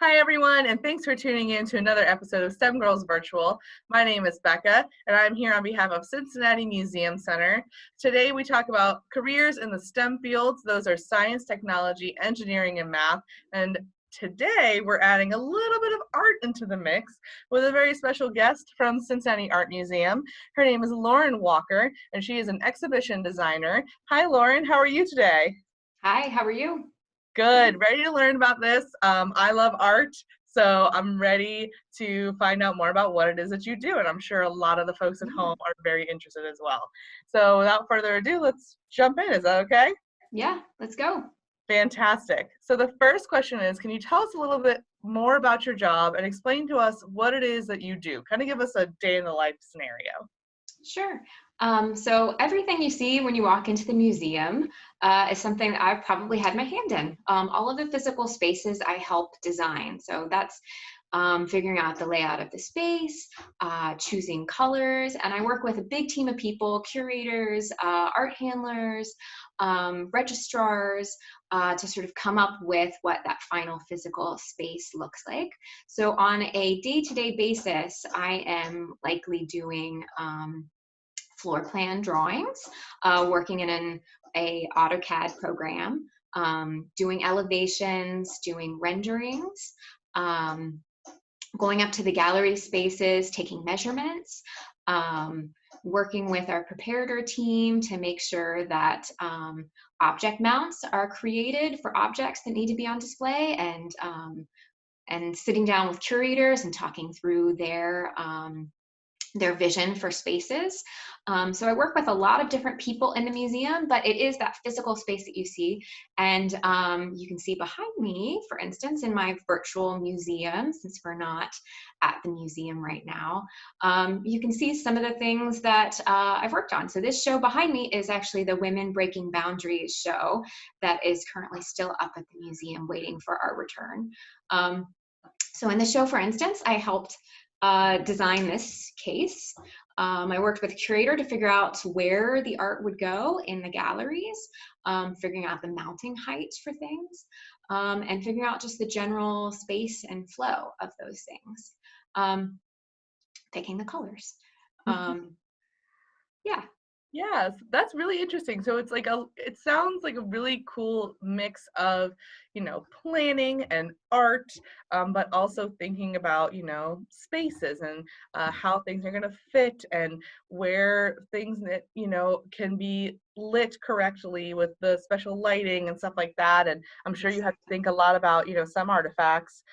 Hi, everyone, and thanks for tuning in to another episode of STEM Girls Virtual. My name is Becca, and I'm here on behalf of Cincinnati Museum Center. Today, we talk about careers in the STEM fields. Those are science, technology, engineering, and math. And today, we're adding a little bit of art into the mix with a very special guest from Cincinnati Art Museum. Her name is Lauren Walker, and she is an exhibition designer. Hi, Lauren. How are you today? Hi, how are you? Good. Ready to learn about this. I love art, so I'm ready to find out more about what it is that you do, and I'm sure a lot of the folks at Yeah. home are very interested as well. So without further ado, let's jump in. Is that okay? Yeah, let's go. Fantastic. So the first question is, can you tell us a little bit more about your job and explain to us what it is that you do? Kind of give us a day in the life scenario. Sure. So everything you see when you walk into the museum is something that I've probably had my hand in. All of the physical spaces I help design. So that's figuring out the layout of the space, choosing colors, and I work with a big team of people, curators, art handlers, registrars, to sort of come up with what that final physical space looks like. So on a day-to-day basis, I am likely doing floor plan drawings, working in a AutoCAD program, doing elevations, doing renderings, um, going up to the gallery spaces, taking measurements, working with our preparator team to make sure that object mounts are created for objects that need to be on display, and sitting down with curators and talking through their vision for spaces. So I work with a lot of different people in the museum, but it is that physical space that you see. And you can see behind me, for instance, in my virtual museum, since we're not at the museum right now, you can see some of the things that I've worked on. So this show behind me is actually the Women Breaking Boundaries show that is currently still up at the museum waiting for our return. So in the show, for instance, I helped design this case. I worked with a curator to figure out where the art would go in the galleries, figuring out the mounting heights for things, and figuring out just the general space and flow of those things. Picking the colors. Yeah. Yes, that's really interesting. So it's like it sounds like a really cool mix of, planning and art, but also thinking about, spaces and how things are going to fit and where things that, can be lit correctly with the special lighting and stuff like that. And I'm sure you have to think a lot about, some artifacts,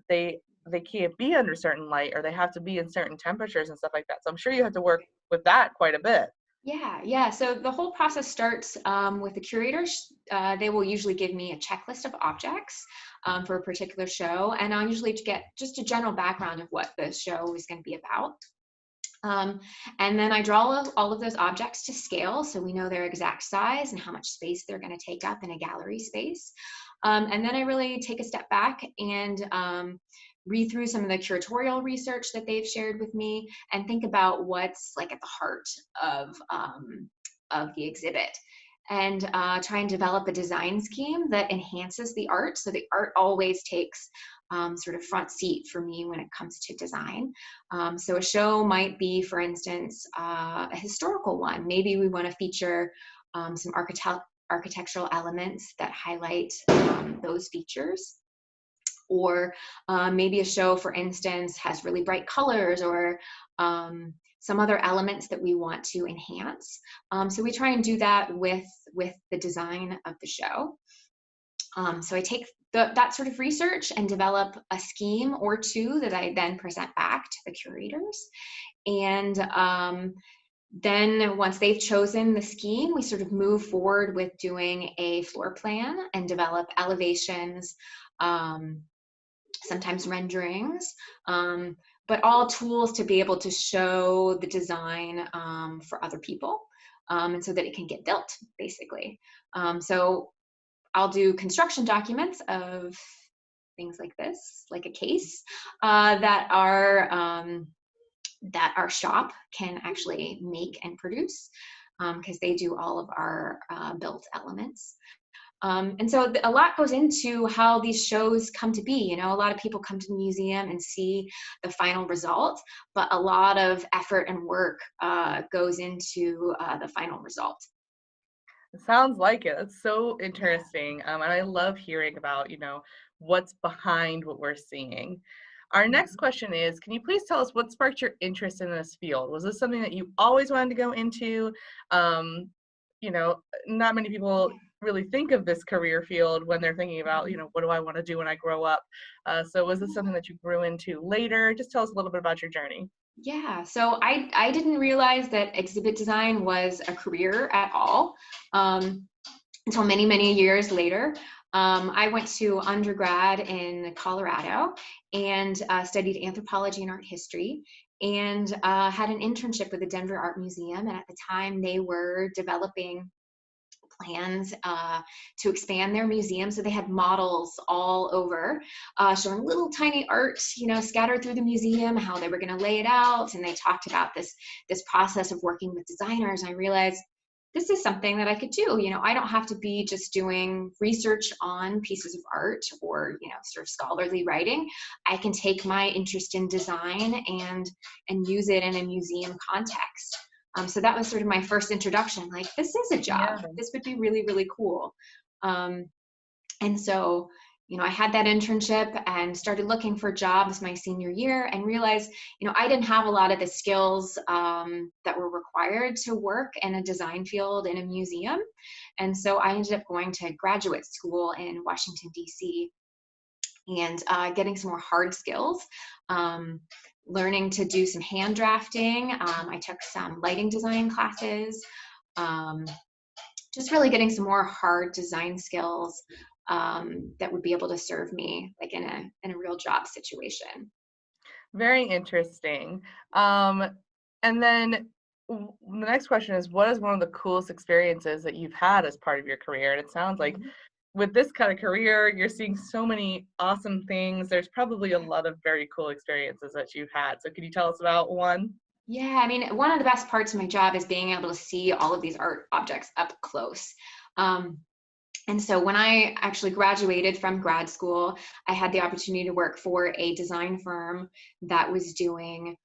they can't be under certain light or they have to be in certain temperatures and stuff like that. So I'm sure you have to work with that quite a bit. Yeah. So the whole process starts with the curators. They will usually give me a checklist of objects for a particular show, and I'll usually get just a general background of what the show is going to be about. And then I draw all of those objects to scale, so we know their exact size and how much space they're going to take up in a gallery space. And then I really take a step back and read through some of the curatorial research that they've shared with me and think about what's like at the heart of the exhibit, and try and develop a design scheme that enhances the art. So the art always takes sort of front seat for me when it comes to design. So a show might be, for instance, a historical one. Maybe we want to feature some architectural elements that highlight those features. Or maybe a show, for instance, has really bright colors or some other elements that we want to enhance. So we try and do that with the design of the show. So I take that sort of research and develop a scheme or two that I then present back to the curators. And then once they've chosen the scheme, we sort of move forward with doing a floor plan and develop elevations, sometimes renderings, but all tools to be able to show the design for other people, and so that it can get built, basically. So I'll do construction documents of things like this, like a case, that our shop can actually make and produce, because they do all of our built elements. And so a lot goes into how these shows come to be. You know, a lot of people come to the museum and see the final result, but a lot of effort and work goes into the final result. It sounds like it. It's so Yeah. interesting. And I love hearing about, what's behind what we're seeing. Our next Mhm. question is, can you please tell us what sparked your interest in this field? Was this something that you always wanted to go into? Um, Not many people really think of this career field when they're thinking about, Mhm. what do I want to do when I grow up? So was this something that you grew into later? Just tell us a little bit about your journey. Yeah, so I didn't realize that exhibit design was a career at all until many, many years later. I went to undergrad in Colorado and studied anthropology and art history, and had an internship with the Denver Art Museum. And at the time, they were developing plans to expand their museum. So they had models all over showing little tiny art, scattered through the museum, how they were going to lay it out. And they talked about this process of working with designers. And I realized this is something that I could do. I don't have to be just doing research on pieces of art or, sort of scholarly writing. I can take my interest in design and use it in a museum context. So that was sort of my first introduction. Like, this is a job. Yeah. This would be really, really cool. Um, and so, I had that internship and started looking for jobs my senior year and realized, I didn't have a lot of the skills that were required to work in a design field in a museum. And so I ended up going to graduate school in Washington, D.C., and getting some more hard skills, um, learning to do some hand drafting. I took some lighting design classes, um, just really getting some more hard design skills that would be able to serve me like in a real job situation. Very interesting. Um, and then the next question is, what is one of the coolest experiences that you've had as part of your career? And it sounds like Mhm. with this kind of career, you're seeing so many awesome things. There's probably a lot of very cool experiences that you've had. So can you tell us about one? Yeah, I mean, one of the best parts of my job is being able to see all of these art objects up close. Um, And so when I actually graduated from grad school, I had the opportunity to work for a design firm that was doing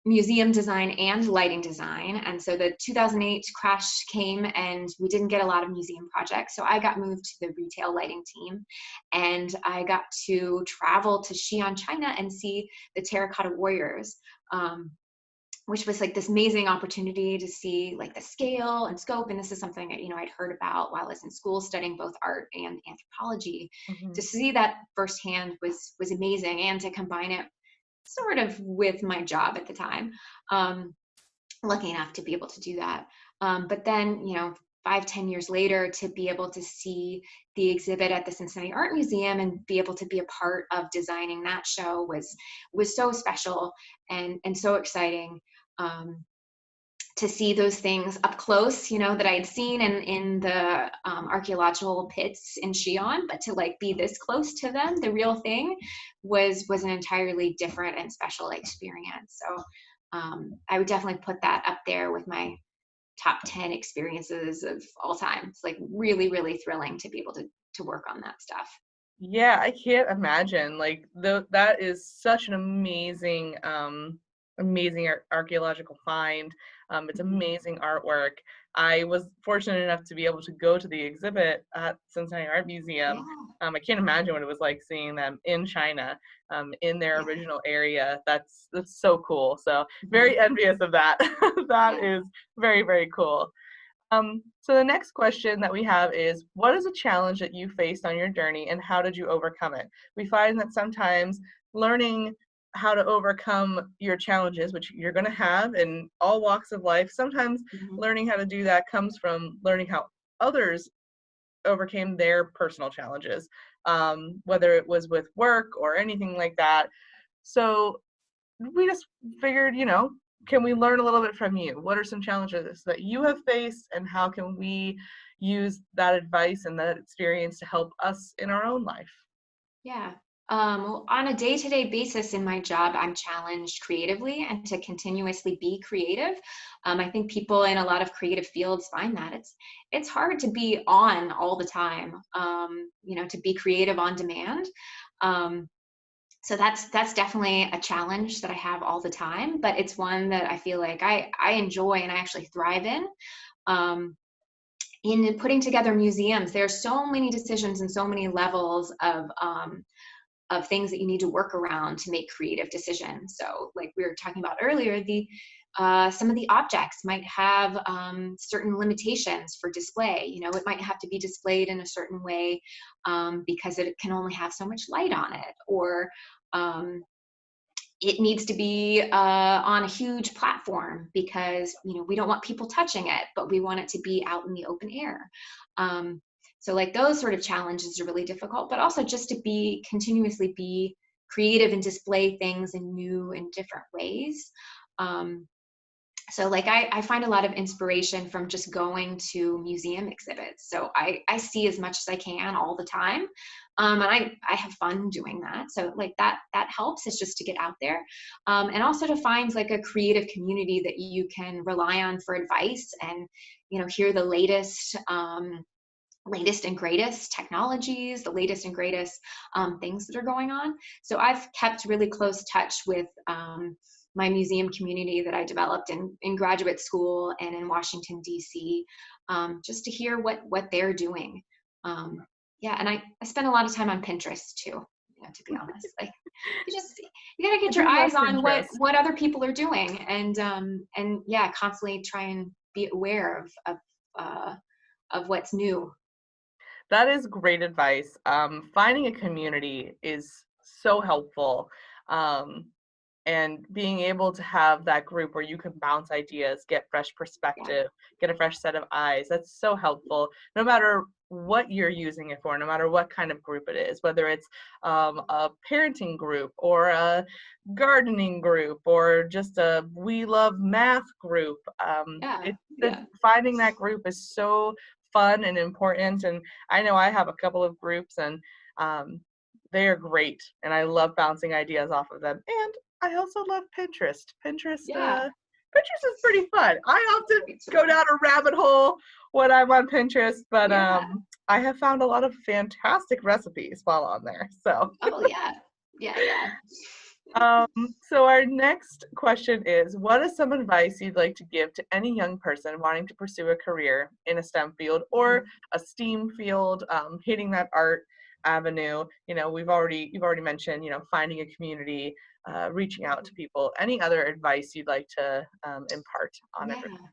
museum design and lighting design. And so the 2008 crash came and we didn't get a lot of museum projects. So I got moved to the retail lighting team, and I got to travel to Xi'an, China and see the terracotta warriors. Um, which was like this amazing opportunity to see like the scale and scope. And this is something that, I'd heard about while I was in school studying both art and anthropology. To Mhm. see that firsthand was amazing, and to combine it sort of with my job at the time. Um, Lucky enough to be able to do that. But then, 5, 10 years later, to be able to see the exhibit at the Cincinnati Art Museum and be able to be a part of designing that show was so special and so exciting. Um, to see those things up close, that I'd seen in the archaeological pits in Xi'an, but to like be this close to them, the real thing, was an entirely different and special experience. So I would definitely put that up there with my top 10 experiences of all time. It's like really, really thrilling to be able to work on that stuff. Yeah, I can't imagine. Like that is such an amazing, amazing archaeological find. It's Mhm. amazing artwork. I was fortunate enough to be able to go to the exhibit at Cincinnati Art Museum. Yeah, I can't imagine what it was like seeing them in China, in their yeah. original area. That's so cool. So very Mhm. envious of that. That Yeah. is very, very cool. So the next question that we have is, what is a challenge that you faced on your journey and how did you overcome it? We find that sometimes learning how to overcome your challenges, which you're going to have in all walks of life, sometimes Mhm. learning how to do that comes from learning how others overcame their personal challenges, whether it was with work or anything like that. So we just figured, can we learn a little bit from you? What are some challenges that you have faced, and how can we use that advice and that experience to help us in our own life? Yeah. Well, on a day-to-day basis in my job, I'm challenged creatively and to continuously be creative. I think people in a lot of creative fields find that it's hard to be on all the time. To be creative on demand. Um, so that's definitely a challenge that I have all the time, but it's one that I feel like I enjoy and I actually thrive in. Um, in putting together museums, there are so many decisions and so many levels of things that you need to work around to make creative decisions. So, like we were talking about earlier, the some of the objects might have certain limitations for display. It might have to be displayed in a certain way because it can only have so much light on it, or um, it needs to be on a huge platform because we don't want people touching it, but we want it to be out in the open air. um, so like those sort of challenges are really difficult, but also just to be continuously be creative and display things in new and different ways. um, so like I find a lot of inspiration from just going to museum exhibits. So I see as much as I can all the time. And I have fun doing that. So like that helps, is just to get out there. And also to find like a creative community that you can rely on for advice and hear the latest and greatest technologies, the latest and greatest things that are going on. So I've kept really close touch with my museum community that I developed in graduate school and in Washington, D.C., just to hear what they're doing. Yeah, and I spend a lot of time on Pinterest too, to be honest. Like you gotta I get your do love eyes on what Pinterest. what other people are doing, and yeah, constantly try and be aware of what's new. That is great advice. Finding a community is so helpful. Um, and being able to have that group where you can bounce ideas, get fresh Yeah, perspective, get a fresh set of eyes, that's so helpful no matter what you're using it for, no matter what kind of group it is, whether it's a parenting group or a gardening group or just a we love math group. yeah, The yeah, finding that group is so fun and important. And I know I have a couple of groups, and um, they are great, and I love bouncing ideas off of them. And I also love Pinterest. yeah. Pinterest is pretty fun. I often Me go too. down a rabbit hole when I'm on Pinterest, but Yeah. I have found a lot of fantastic recipes while on there. So, Oh, yeah. Yeah, yeah. um, so our next question is, what is some advice you'd like to give to any young person wanting to pursue a career in a STEM field or Mhm. a STEAM field, hitting that art avenue? You've already mentioned, finding a community, reaching out to people. Any other advice you'd like to impart on Yeah. everyone?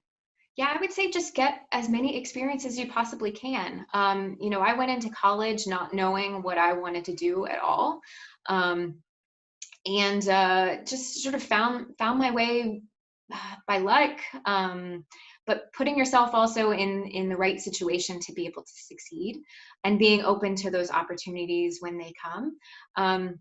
Yeah, I would say just get as many experiences as you possibly can. I went into college not knowing what I wanted to do at all. Um, and just sort of found my way by luck. But putting yourself also in the right situation to be able to succeed and being open to those opportunities when they come. Um,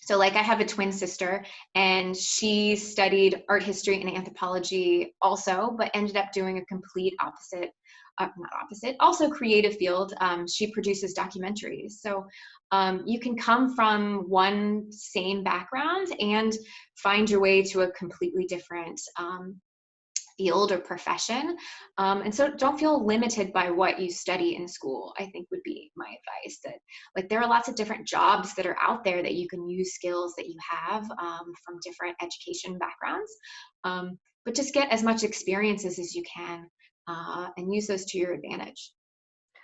so like I have a twin sister, and she studied art history and anthropology also, but ended up doing a complete opposite, not opposite, also creative field. She produces documentaries. So you can come from one same background and find your way to a completely different field or profession. And so don't feel limited by what you study in school, I think would be my advice. That like there are lots of different jobs that are out there that you can use skills that you have from different education backgrounds. But just get as much experiences as you can and use those to your advantage.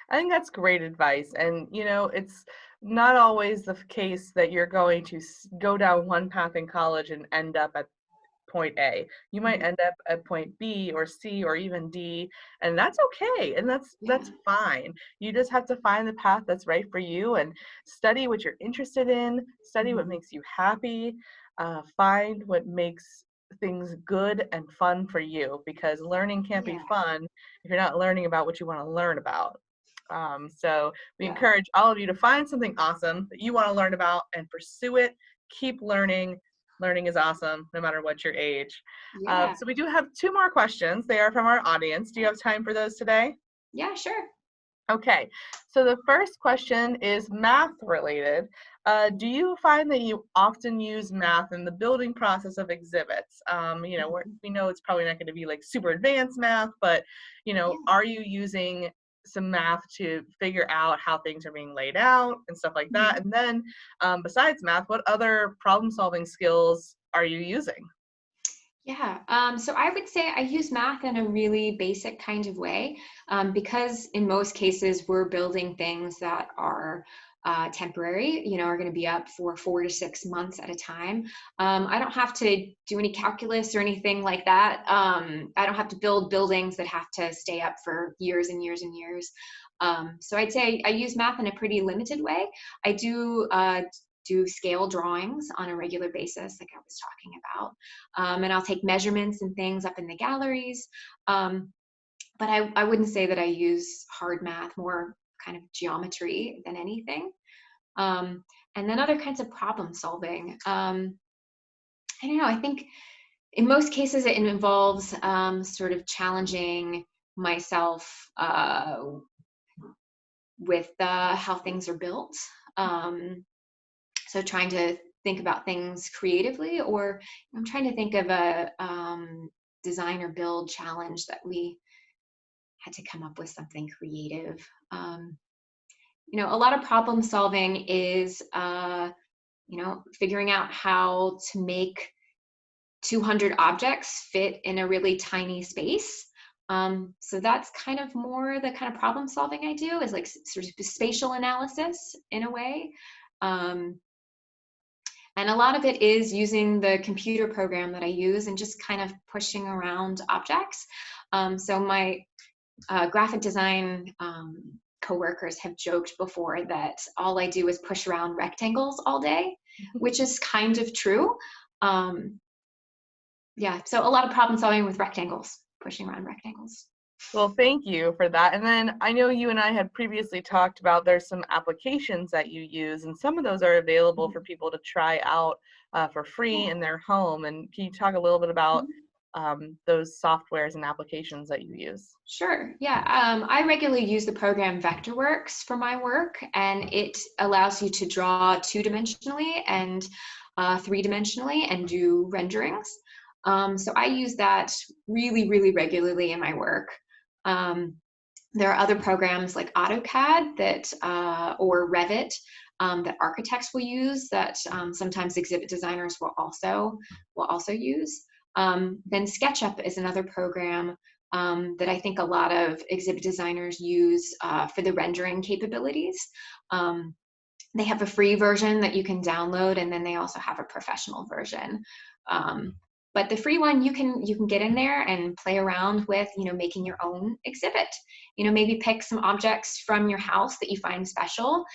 I think that's great advice. And, it's not always the case that you're going to go down one path in college and end up at point A. You might Mhm. end up at point B or C or even D, and that's okay. And that's Yeah, fine. You just have to find the path that's right for you and study what you're interested in, study what hmm, makes you happy, find what makes things good and fun for you, because learning can't be yeah, fun if you're not learning about what you want to learn about. So we yeah, encourage all of you to find something awesome that you want to learn about and pursue it. Keep learning. Learning is awesome, no matter what your age. yeah, So we do have two more questions. They are from our audience. Do you have time for those today? yeah, sure. Okay, so the first question is math related. Do you find that you often use math in the building process of exhibits? Mhm. We know it's probably not going to be like super advanced math, but Yeah. are you using some math to figure out how things are being laid out and stuff like that? Mhm. And then, besides math, what other problem solving skills are you using? Yeah, so I would say I use math in a really basic kind of way because in most cases we're building things that are temporary, are going to be up for 4 to 6 months at a time. I don't have to do any calculus or anything like that. I don't have to build buildings that have to stay up for years and years and years. So I'd say I use math in a pretty limited way. I do scale drawings on a regular basis, like I was talking about. And I'll take measurements and things up in the galleries. Um, but I wouldn't say that I use hard math, more kind of geometry than anything. Um, and then other kinds of problem solving. I don't know, I think in most cases it involves sort of challenging myself with how things are built. Um, so trying to think about things creatively, or I'm trying to think of a design or build challenge that we had to come up with something creative. A lot of problem solving is figuring out how to make 200 objects fit in a really tiny space. So that's kind of more the kind of problem solving I do, is like sort of spatial analysis in a way. um, And a lot of it is using the computer program that I use and just kind of pushing around objects. So my graphic design coworkers have joked before that all I do is push around rectangles all day, which is kind of true. Um, yeah, so a lot of problem solving with rectangles, pushing around rectangles. Well, thank you for that. And then I know you and I had previously talked about there's some applications that you use, and some of those are available for Mhm. people to try out for free Yeah. in their home. And can you talk a little bit about Mhm. those softwares and applications that you use? Sure. Yeah. I regularly use the program Vectorworks for my work, and it allows you to draw two-dimensionally and three-dimensionally and do renderings. So I use that really, really regularly in my work. Um, there are other programs like AutoCAD that or Revit that architects will use, that sometimes exhibit designers will also use. Then SketchUp is another program that I think a lot of exhibit designers use for the rendering capabilities. Um, they have a free version that you can download, and then they also have a professional version. Um, but the free one, you can get in there and play around with, making your own exhibit. Maybe pick some objects from your house that you find special,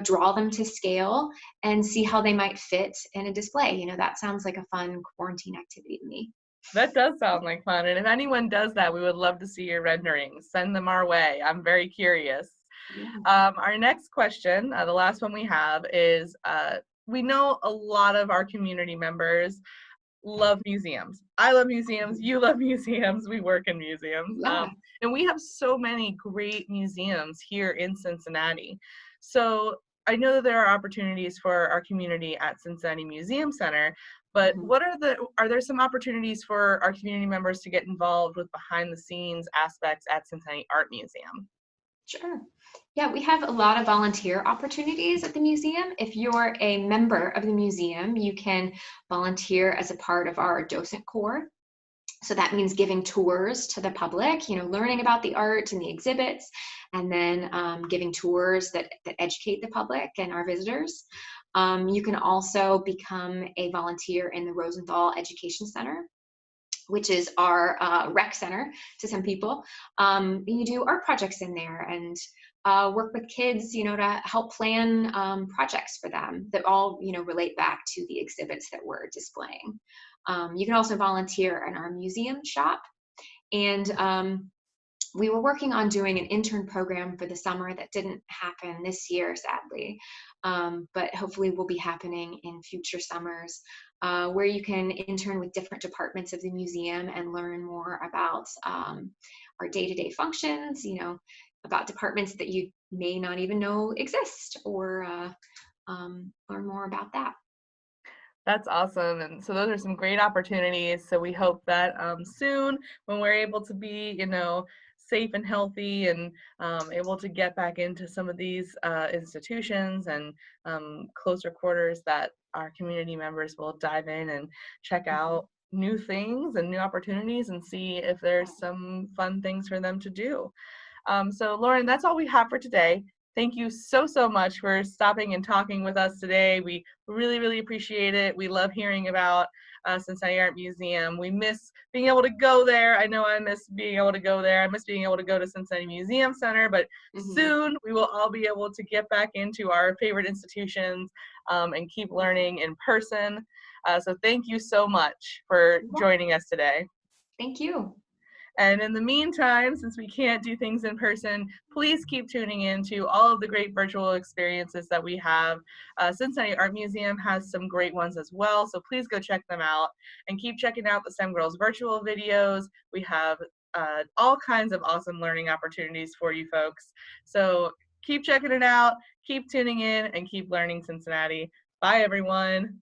draw them to scale and see how they might fit in a display. That sounds like a fun quarantine activity to me. That does sound like fun. And if anyone does that, we would love to see your renderings. Send them our way. I'm very curious. Yeah. Our next question, the last one we have, is we know a lot of our community members love museums. I love museums. Mhm. You love museums. We work in museums. Yeah. And we have so many great museums here in Cincinnati. So I know that there are opportunities for our community at Cincinnati Museum Center, but Mhm. are there some opportunities for our community members to get involved with behind the scenes aspects at Cincinnati Art Museum? Sure. Yeah, we have a lot of volunteer opportunities at the museum. If you're a member of the museum, you can volunteer as a part of our docent corps. So that means giving tours to the public, learning about the art and the exhibits, and then giving tours that educate the public and our visitors. You can also become a volunteer in the Rosenthal Education Center, which is our rec center to some people. You do art projects in there and work with kids, to help plan projects for them that all, relate back to the exhibits that we're displaying. You can also volunteer in our museum shop. And we were working on doing an intern program for the summer that didn't happen this year, sadly, but hopefully will be happening in future summers, where you can intern with different departments of the museum and learn more about our day-to-day functions, about departments that you may not even know exist, or learn more about that. That's awesome. And so those are some great opportunities. So we hope that soon, when we're able to be, safe and healthy and able to get back into some of these institutions and closer quarters, that our community members will dive in and check Mhm. out new things and new opportunities and see if there's some fun things for them to do. So, Lauren, that's all we have for today. Thank you so, so much for stopping and talking with us today. We really, really appreciate it. We love hearing about Cincinnati Art Museum. We miss being able to go there. I know I miss being able to go there. I miss being able to go to Cincinnati Museum Center, but Mhm. soon we will all be able to get back into our favorite institutions and keep learning in person. So thank you so much for Yeah. joining us today. Thank you. And in the meantime, since we can't do things in person, please keep tuning in to all of the great virtual experiences that we have. Cincinnati Art Museum has some great ones as well, so please go check them out and keep checking out the STEM Girls virtual videos. We have all kinds of awesome learning opportunities for you folks. So keep checking it out, keep tuning in, and keep learning Cincinnati. Bye, everyone.